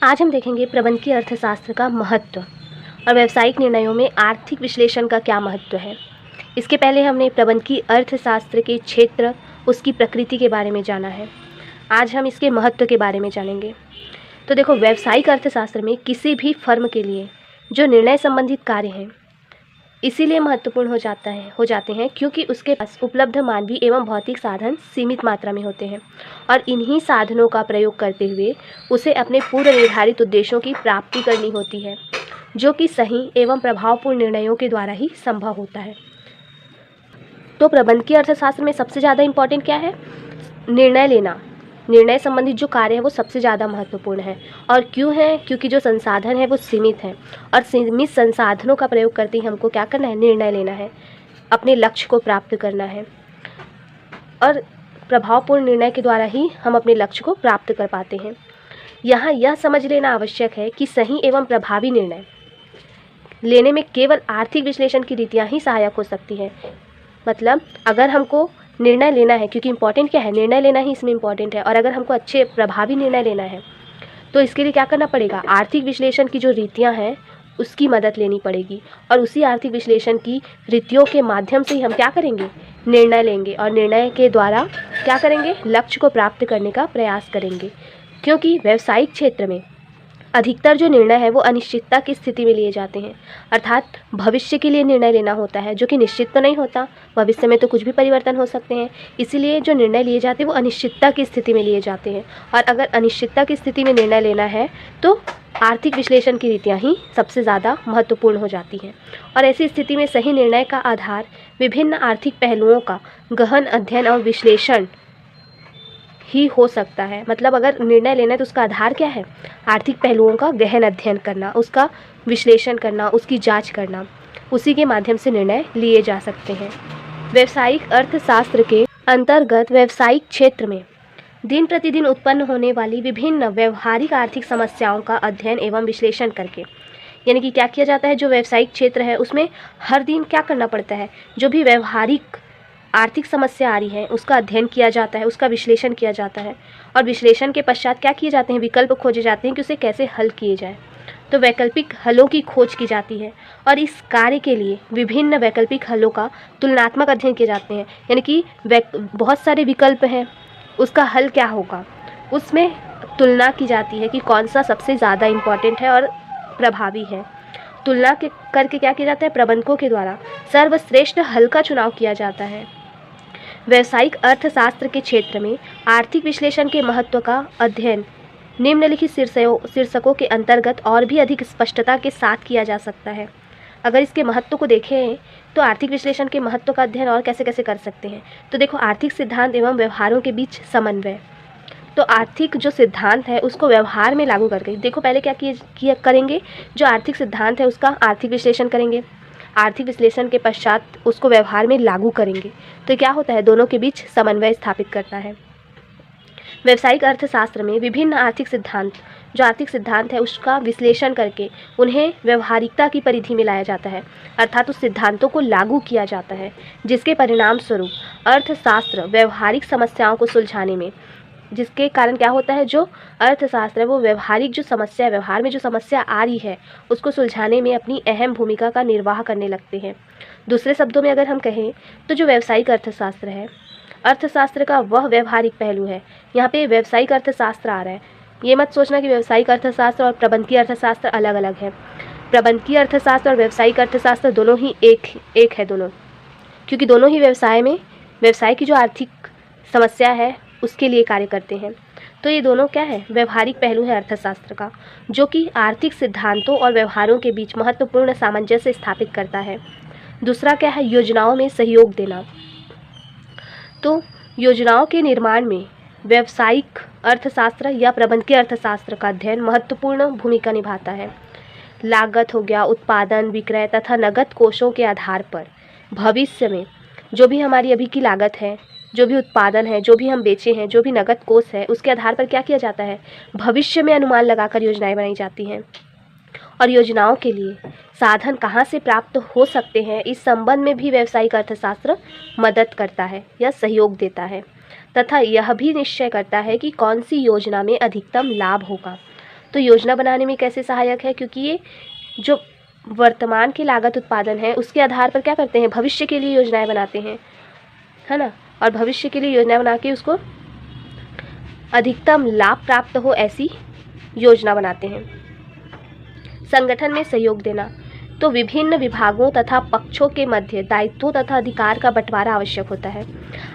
आज हम देखेंगे प्रबंधकीय अर्थशास्त्र का महत्व और व्यावसायिक निर्णयों में आर्थिक विश्लेषण का क्या महत्व है। इसके पहले हमने प्रबंधकीय अर्थशास्त्र के क्षेत्र, उसकी प्रकृति के बारे में जाना है। आज हम इसके महत्व के बारे में जानेंगे। तो देखो, व्यावसायिक अर्थशास्त्र में किसी भी फर्म के लिए जो निर्णय संबंधित कार्य हैं इसीलिए महत्वपूर्ण हो जाते हैं क्योंकि उसके पास उपलब्ध मानवीय एवं भौतिक साधन सीमित मात्रा में होते हैं और इन्हीं साधनों का प्रयोग करते हुए उसे अपने पूर्व निर्धारित उद्देश्यों की प्राप्ति करनी होती है, जो कि सही एवं प्रभावपूर्ण निर्णयों के द्वारा ही संभव होता है। तो प्रबंधकीय अर्थशास्त्र में सबसे ज़्यादा इम्पॉर्टेंट क्या है? निर्णय लेना। निर्णय संबंधित जो कार्य है वो सबसे ज़्यादा महत्वपूर्ण है। और क्यों है? क्योंकि जो संसाधन है वो सीमित हैं और सीमित संसाधनों का प्रयोग करते ही हमको क्या करना है? निर्णय लेना है, अपने लक्ष्य को प्राप्त करना है। और प्रभावपूर्ण निर्णय के द्वारा ही हम अपने लक्ष्य को प्राप्त कर पाते हैं। यहाँ यह समझ लेना आवश्यक है कि सही एवं प्रभावी निर्णय लेने में केवल आर्थिक विश्लेषण की रीतियाँ ही सहायक हो सकती हैं। मतलब अगर हमको निर्णय लेना है, क्योंकि इम्पॉर्टेंट क्या है? निर्णय लेना ही इसमें इम्पॉर्टेंट है। और अगर हमको अच्छे प्रभावी निर्णय लेना है तो इसके लिए क्या करना पड़ेगा? आर्थिक विश्लेषण की जो रीतियाँ हैं उसकी मदद लेनी पड़ेगी और उसी आर्थिक विश्लेषण की रीतियों के माध्यम से ही हम क्या करेंगे? निर्णय लेंगे और निर्णय के द्वारा क्या करेंगे? लक्ष्य को प्राप्त करने का प्रयास करेंगे। क्योंकि व्यावसायिक क्षेत्र में अधिकतर जो निर्णय है वो अनिश्चितता की स्थिति में लिए जाते हैं, अर्थात भविष्य के लिए निर्णय लेना होता है, जो कि निश्चित तो नहीं होता। भविष्य में तो कुछ भी परिवर्तन हो सकते हैं, इसीलिए जो निर्णय लिए जाते हैं वो अनिश्चितता की स्थिति में लिए जाते हैं। और अगर अनिश्चितता की स्थिति में निर्णय लेना है तो आर्थिक विश्लेषण की रीतियाँ ही सबसे ज़्यादा महत्वपूर्ण हो जाती हैं। और ऐसी स्थिति में सही निर्णय का आधार विभिन्न आर्थिक पहलुओं का गहन अध्ययन और विश्लेषण ही हो सकता है। मतलब अगर निर्णय लेना है तो उसका आधार क्या है? आर्थिक पहलुओं का गहन अध्ययन करना, उसका विश्लेषण करना, उसकी जांच करना। उसी के माध्यम से निर्णय लिए जा सकते हैं। व्यावसायिक अर्थशास्त्र के अंतर्गत व्यावसायिक क्षेत्र में दिन प्रतिदिन उत्पन्न होने वाली विभिन्न व्यवहारिक आर्थिक समस्याओं का अध्ययन एवं विश्लेषण करके, यानी कि क्या किया जाता है? जो व्यावसायिक क्षेत्र है उसमें हर दिन क्या करना पड़ता है? जो भी व्यवहारिक आर्थिक समस्या आ रही है उसका अध्ययन किया जाता है, उसका विश्लेषण किया जाता है और विश्लेषण के पश्चात क्या किए जाते हैं? विकल्प खोजे जाते हैं कि उसे कैसे हल किए जाए। तो वैकल्पिक हलों की खोज की जाती है और इस कार्य के लिए विभिन्न वैकल्पिक हलों का तुलनात्मक अध्ययन किए जाते हैं। यानी कि बहुत सारे विकल्प हैं, उसका हल क्या होगा उसमें तुलना की जाती है कि कौन सा सबसे ज़्यादा इम्पॉर्टेंट है और प्रभावी है। तुलना करके क्या किया जाता है? प्रबंधकों के द्वारा सर्वश्रेष्ठ हल का चुनाव किया जाता है। व्यावसायिक अर्थशास्त्र के क्षेत्र में आर्थिक विश्लेषण के महत्व का अध्ययन निम्नलिखित शीर्षकों के अंतर्गत और भी अधिक स्पष्टता के साथ किया जा सकता है। अगर इसके महत्व को देखें तो आर्थिक विश्लेषण के महत्व का अध्ययन और कैसे कैसे कर सकते हैं। तो देखो, आर्थिक सिद्धांत एवं व्यवहारों के बीच समन्वय। तो आर्थिक जो सिद्धांत है उसको व्यवहार में लागू करके देखो, पहले क्या करेंगे? जो आर्थिक सिद्धांत है उसका आर्थिक विश्लेषण करेंगे, आर्थिक विश्लेषण के पश्चात उसको व्यवहार में लागू करेंगे। तो क्या होता है? दोनों के बीच समन्वय स्थापित करता है। व्यावसायिक अर्थशास्त्र में विभिन्न आर्थिक सिद्धांत है उसका विश्लेषण करके उन्हें व्यवहारिकता की परिधि में लाया जाता है, अर्थात उस सिद्धांतों को लागू किया जाता है, जिसके परिणाम स्वरूप अर्थशास्त्र व्यवहारिक समस्याओं को सुलझाने में, जिसके कारण क्या होता है? जो अर्थशास्त्र है वो व्यवहारिक जो समस्या है, व्यवहार में जो समस्या आ रही है उसको सुलझाने में अपनी अहम भूमिका का निर्वाह करने लगते हैं। दूसरे शब्दों में अगर हम कहें तो जो व्यावसायिक अर्थशास्त्र है, अर्थशास्त्र का वह व्यवहारिक पहलू है। यहाँ पे व्यावसायिक अर्थशास्त्र आ रहा है, ये मत सोचना कि व्यावसायिक अर्थशास्त्र और प्रबंधकीय अर्थशास्त्र अलग अलग है। प्रबंधकीय अर्थशास्त्र और व्यावसायिक अर्थशास्त्र दोनों ही एक है दोनों, क्योंकि दोनों ही व्यवसाय की जो आर्थिक समस्या है उसके लिए कार्य करते हैं। तो ये दोनों क्या है? व्यवहारिक पहलू है अर्थशास्त्र का, जो कि आर्थिक सिद्धांतों और व्यवहारों के बीच महत्वपूर्ण सामंजस्य स्थापित करता है। दूसरा क्या है? योजनाओं में सहयोग देना। तो योजनाओं के निर्माण में व्यावसायिक अर्थशास्त्र या प्रबंधकीय अर्थशास्त्र का अध्ययन महत्वपूर्ण भूमिका निभाता है। लागत हो गया, उत्पादन, विक्रय तथा नगद कोषों के आधार पर भविष्य में जो भी हमारी अभी की लागत है, जो भी उत्पादन है, जो भी हम बेचे हैं, जो भी नगद कोष है, उसके आधार पर क्या किया जाता है? भविष्य में अनुमान लगाकर योजनाएं बनाई जाती हैं। और योजनाओं के लिए साधन कहाँ से प्राप्त हो सकते हैं, इस संबंध में भी व्यावसायिक अर्थशास्त्र मदद करता है या सहयोग देता है तथा यह भी निश्चय करता है कि कौन सी योजना में अधिकतम लाभ होगा। तो योजना बनाने में कैसे सहायक है, क्योंकि ये जो वर्तमान की लागत उत्पादन है उसके आधार पर क्या करते हैं, भविष्य के लिए योजनाएं बनाते हैं, है ना। और भविष्य के लिए योजना बना के उसको अधिकतम लाभ प्राप्त हो ऐसी योजना बनाते हैं। संगठन में सहयोग देना, तो विभिन्न विभागों तथा पक्षों के मध्य दायित्वों तथा अधिकार का बंटवारा आवश्यक होता है।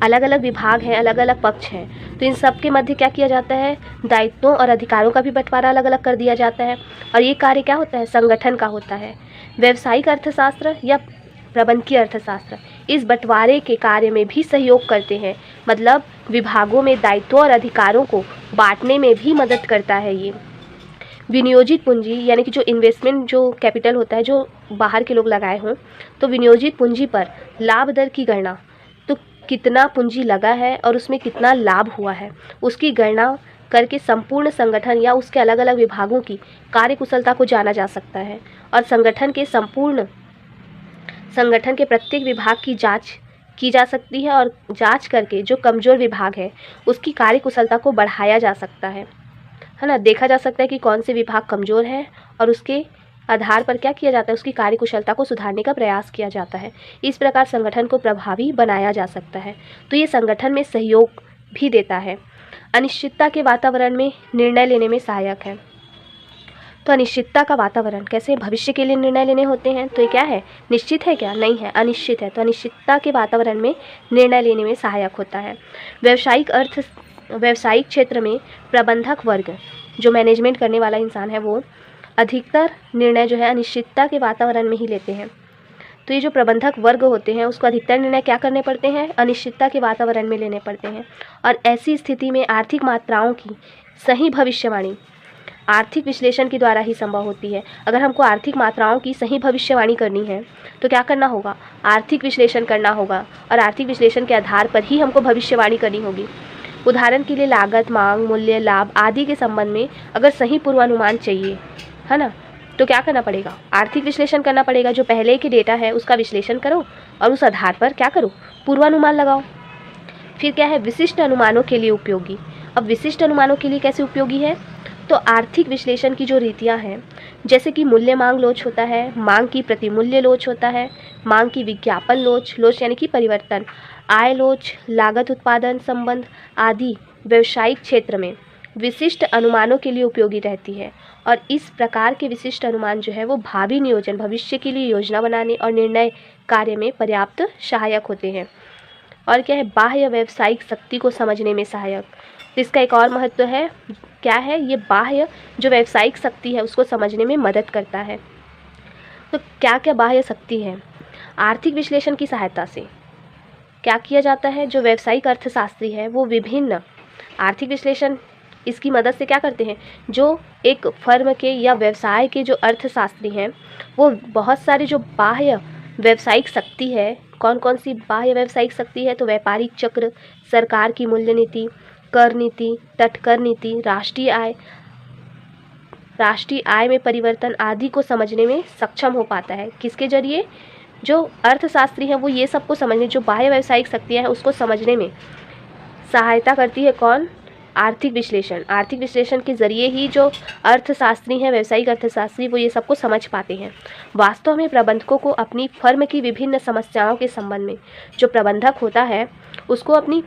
अलग अलग विभाग हैं, अलग अलग पक्ष हैं, तो इन सब के मध्य क्या किया जाता है, दायित्वों और अधिकारों का भी बंटवारा अलग अलग कर दिया जाता है। और ये कार्य क्या होता है, संगठन का होता है। व्यावसायिक अर्थशास्त्र या प्रबंधकीय अर्थशास्त्र इस बंटवारे के कार्य में भी सहयोग करते हैं, मतलब विभागों में दायित्वों और अधिकारों को बांटने में भी मदद करता है ये। विनियोजित पूंजी यानी कि जो इन्वेस्टमेंट, जो कैपिटल होता है जो बाहर के लोग लगाए हों, तो विनियोजित पूंजी पर लाभ दर की गणना, तो कितना पूंजी लगा है और उसमें कितना लाभ हुआ है उसकी गणना करके संपूर्ण संगठन या उसके अलग अलग विभागों की कार्यकुशलता को जाना जा सकता है। और संगठन के प्रत्येक विभाग की जांच की जा सकती है और जांच करके जो कमज़ोर विभाग है उसकी कार्यकुशलता को बढ़ाया जा सकता है ना। देखा जा सकता है कि कौन से विभाग कमज़ोर है और उसके आधार पर क्या किया जाता है, उसकी कार्यकुशलता को सुधारने का प्रयास किया जाता है। इस प्रकार संगठन को प्रभावी बनाया जा सकता है। तो ये संगठन में सहयोग भी देता है। अनिश्चितता के वातावरण में निर्णय लेने में सहायक है। तो अनिश्चितता का वातावरण कैसे, भविष्य के लिए निर्णय लेने होते हैं, तो ये क्या है, निश्चित है क्या, नहीं है, अनिश्चित है। तो अनिश्चितता के वातावरण में निर्णय लेने में सहायक होता है। व्यावसायिक क्षेत्र में प्रबंधक वर्ग, जो मैनेजमेंट करने वाला इंसान है, वो अधिकतर निर्णय जो है अनिश्चितता के वातावरण में ही लेते हैं। तो ये जो प्रबंधक वर्ग होते हैं उसको अधिकतर निर्णय क्या करने पड़ते हैं, अनिश्चितता के वातावरण में लेने पड़ते हैं। और ऐसी स्थिति में आर्थिक मात्राओं की सही भविष्यवाणी आर्थिक विश्लेषण के द्वारा ही संभव होती है। अगर हमको आर्थिक मात्राओं की सही भविष्यवाणी करनी है तो क्या करना होगा, आर्थिक विश्लेषण करना होगा, और आर्थिक विश्लेषण के आधार पर ही हमको भविष्यवाणी करनी होगी। उदाहरण के लिए लागत, मांग, मूल्य, लाभ आदि के संबंध में अगर सही पूर्वानुमान चाहिए, है ना, तो क्या करना पड़ेगा, आर्थिक विश्लेषण करना पड़ेगा। जो पहले के डेटा है उसका विश्लेषण करो और उस आधार पर क्या करो, पूर्वानुमान लगाओ। फिर क्या है, विशिष्ट अनुमानों के लिए उपयोगी। अब विशिष्ट अनुमानों के लिए कैसे उपयोगी है, तो आर्थिक विश्लेषण की जो रीतियां हैं, जैसे कि मूल्य मांग लोच होता है, मांग की प्रतिमूल्य लोच होता है, मांग की विज्ञापन लोच यानी कि परिवर्तन, आय लोच, लागत उत्पादन संबंध आदि व्यवसायिक क्षेत्र में विशिष्ट अनुमानों के लिए उपयोगी रहती है। और इस प्रकार के विशिष्ट अनुमान जो है वो भावी नियोजन, भविष्य के लिए योजना बनाने और निर्णय कार्य में पर्याप्त सहायक होते हैं। और क्या है, बाह्य व्यावसायिक शक्ति को समझने में सहायक। तो इसका एक और महत्व है, क्या है, ये बाह्य जो व्यावसायिक शक्ति है उसको समझने में मदद करता है। तो क्या क्या बाह्य शक्ति है, आर्थिक विश्लेषण की सहायता से क्या किया जाता है, जो व्यावसायिक अर्थशास्त्री है वो विभिन्न आर्थिक विश्लेषण इसकी मदद से क्या करते हैं, जो एक फर्म के या व्यवसाय के जो अर्थशास्त्री हैं वो बहुत सारे जो बाह्य व्यावसायिक शक्ति है, कौन कौन सी बाह्य व्यावसायिक शक्ति है, तो व्यापारिक चक्र, सरकार की मूल्य नीति, कर नीति, तटकर नीति, राष्ट्रीय आय में परिवर्तन आदि को समझने में सक्षम हो पाता है। किसके जरिए, जो अर्थशास्त्री हैं वो ये सबको समझने, जो बाह्य व्यावसायिक शक्तियाँ हैं उसको समझने में सहायता करती है। कौन, आर्थिक विश्लेषण। आर्थिक विश्लेषण के जरिए ही जो अर्थशास्त्री हैं, व्यावसायिक अर्थशास्त्री, वो ये सबको समझ पाते हैं। वास्तव में प्रबंधकों को अपनी फर्म की विभिन्न समस्याओं के संबंध में, जो प्रबंधक होता है उसको अपनी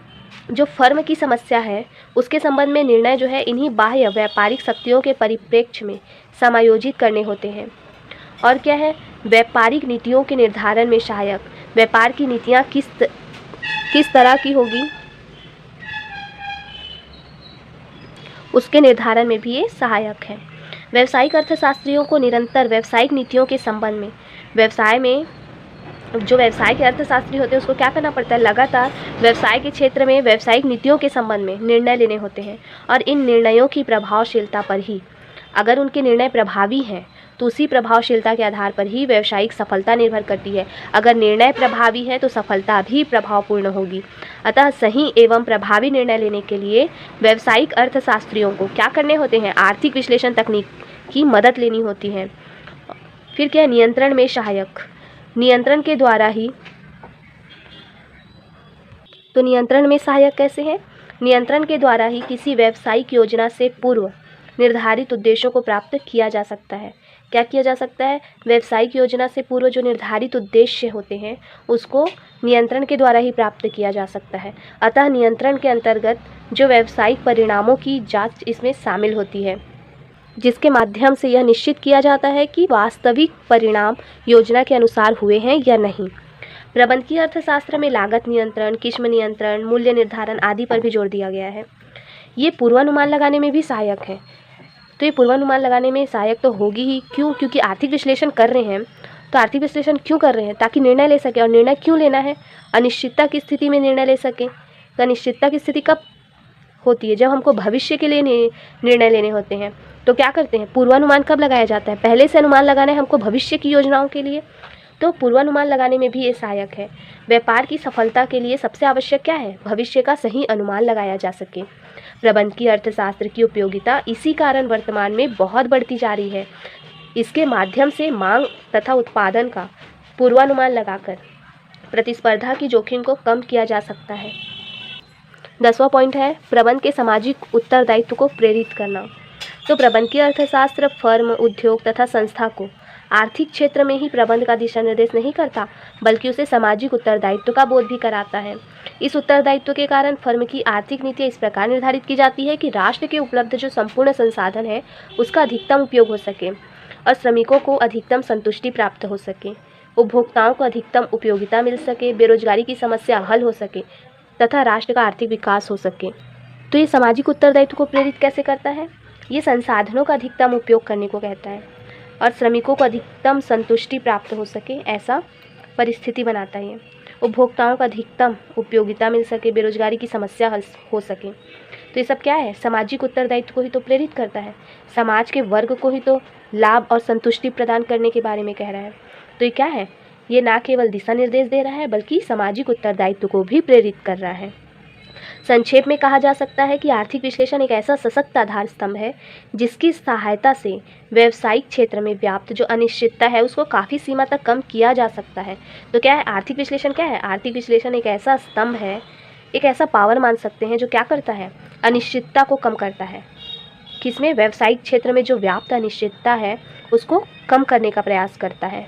जो फर्म की समस्या है उसके संबंध में निर्णय जो है इन्हीं बाह्य व्यापारिक शक्तियों के परिप्रेक्ष्य में समायोजित करने होते हैं। और क्या है, व्यापारिक नीतियों के निर्धारण में सहायक। व्यापार की नीतियाँ किस तरह की होगी उसके निर्धारण में भी ये सहायक है। व्यावसायिक अर्थशास्त्रियों को निरंतर व्यावसायिक नीतियों के संबंध में, व्यवसाय में जो व्यवसाय के अर्थशास्त्री होते हैं उसको क्या करना पड़ता है, लगातार व्यवसाय के क्षेत्र में व्यावसायिक नीतियों के संबंध में निर्णय लेने होते हैं। और इन निर्णयों की प्रभावशीलता पर ही, अगर उनके निर्णय प्रभावी हैं तो उसी प्रभावशीलता के आधार पर ही व्यावसायिक सफलता निर्भर करती है। अगर निर्णय प्रभावी है तो सफलता भी प्रभावपूर्ण होगी। अतः सही एवं प्रभावी निर्णय लेने के लिए व्यावसायिक अर्थशास्त्रियों को क्या करने होते हैं, आर्थिक विश्लेषण तकनीक की मदद लेनी होती है। फिर क्या है, नियंत्रण में सहायक। नियंत्रण के द्वारा ही, तो नियंत्रण में सहायक कैसे है, नियंत्रण के द्वारा ही किसी व्यावसायिक योजना से पूर्व निर्धारित उद्देश्यों को प्राप्त किया जा सकता है। क्या किया जा सकता है? व्यावसायिक योजना से पूर्व जो निर्धारित उद्देश्य होते हैं उसको नियंत्रण के द्वारा ही प्राप्त किया जा सकता है। अतः नियंत्रण के अंतर्गत जो व्यावसायिक परिणामों की जांच इसमें शामिल होती है, जिसके माध्यम से यह निश्चित किया जाता है कि वास्तविक परिणाम योजना के अनुसार हुए हैं या नहीं। प्रबंधकीय अर्थशास्त्र में लागत नियंत्रण, किस्म नियंत्रण, मूल्य निर्धारण आदि पर भी जोर दिया गया है। ये पूर्वानुमान लगाने में भी सहायक है। तो ये पूर्वानुमान लगाने में सहायक तो होगी ही, क्यों? क्योंकि आर्थिक विश्लेषण कर रहे हैं। तो आर्थिक विश्लेषण क्यों कर रहे हैं? ताकि निर्णय ले सके। और निर्णय क्यों लेना है? अनिश्चितता की स्थिति में निर्णय ले सके। तो अनिश्चितता की स्थिति कब होती है? जब हमको भविष्य के लिए निर्णय लेने होते हैं। तो क्या करते हैं? पूर्वानुमान कब लगाया जाता है? पहले से अनुमान लगाना है हमको भविष्य की योजनाओं के लिए। तो पूर्वानुमान लगाने में भी ये सहायक है। व्यापार की सफलता के लिए सबसे आवश्यक क्या है? भविष्य का सही अनुमान लगाया जा सके। प्रबंधकीय अर्थशास्त्र की उपयोगिता इसी कारण वर्तमान में बहुत बढ़ती जा रही है। इसके माध्यम से मांग तथा उत्पादन का पूर्वानुमान लगाकर प्रतिस्पर्धा की जोखिम को कम किया जा सकता है। 10वां पॉइंट है प्रबंध के सामाजिक उत्तरदायित्व को प्रेरित करना। तो प्रबंधकीय अर्थशास्त्र फर्म, उद्योग तथा संस्था को आर्थिक क्षेत्र में ही प्रबंध का दिशा निर्देश नहीं करता, बल्कि उसे सामाजिक उत्तरदायित्व का बोध भी कराता है। इस उत्तरदायित्व के कारण फर्म की आर्थिक नीतियाँ इस प्रकार निर्धारित की जाती है कि राष्ट्र के उपलब्ध जो संपूर्ण संसाधन है उसका अधिकतम उपयोग हो सके और श्रमिकों को अधिकतम संतुष्टि प्राप्त हो सके, उपभोक्ताओं को अधिकतम उपयोगिता मिल सके, बेरोजगारी की समस्या हल हो सके तथा राष्ट्र का आर्थिक विकास हो सके। तो ये सामाजिक उत्तरदायित्व को प्रेरित कैसे करता है? ये संसाधनों का अधिकतम उपयोग करने को कहता है और श्रमिकों को अधिकतम संतुष्टि प्राप्त हो सके, ऐसा परिस्थिति बनाता है। उपभोक्ताओं को अधिकतम उपयोगिता मिल सके, बेरोजगारी की समस्या हल हो सके। तो ये सब क्या है? सामाजिक उत्तरदायित्व को ही तो प्रेरित करता है। समाज के वर्ग को ही तो लाभ और संतुष्टि प्रदान करने के बारे में कह रहा है। तो ये क्या है? ये ना केवल दिशा निर्देश दे रहा है बल्कि सामाजिक उत्तरदायित्व को भी प्रेरित कर रहा है। संक्षेप में कहा जा सकता है कि आर्थिक विश्लेषण एक ऐसा सशक्त आधार स्तंभ है जिसकी सहायता से व्यावसायिक क्षेत्र में व्याप्त जो अनिश्चितता है उसको काफ़ी सीमा तक कम किया जा सकता है। तो क्या है आर्थिक विश्लेषण? क्या है आर्थिक विश्लेषण? एक ऐसा स्तंभ है, एक ऐसा पावर मान सकते हैं जो क्या करता है? अनिश्चितता को कम करता है। किसमें? व्यावसायिक क्षेत्र में जो व्याप्त अनिश्चितता है उसको कम करने का प्रयास करता है।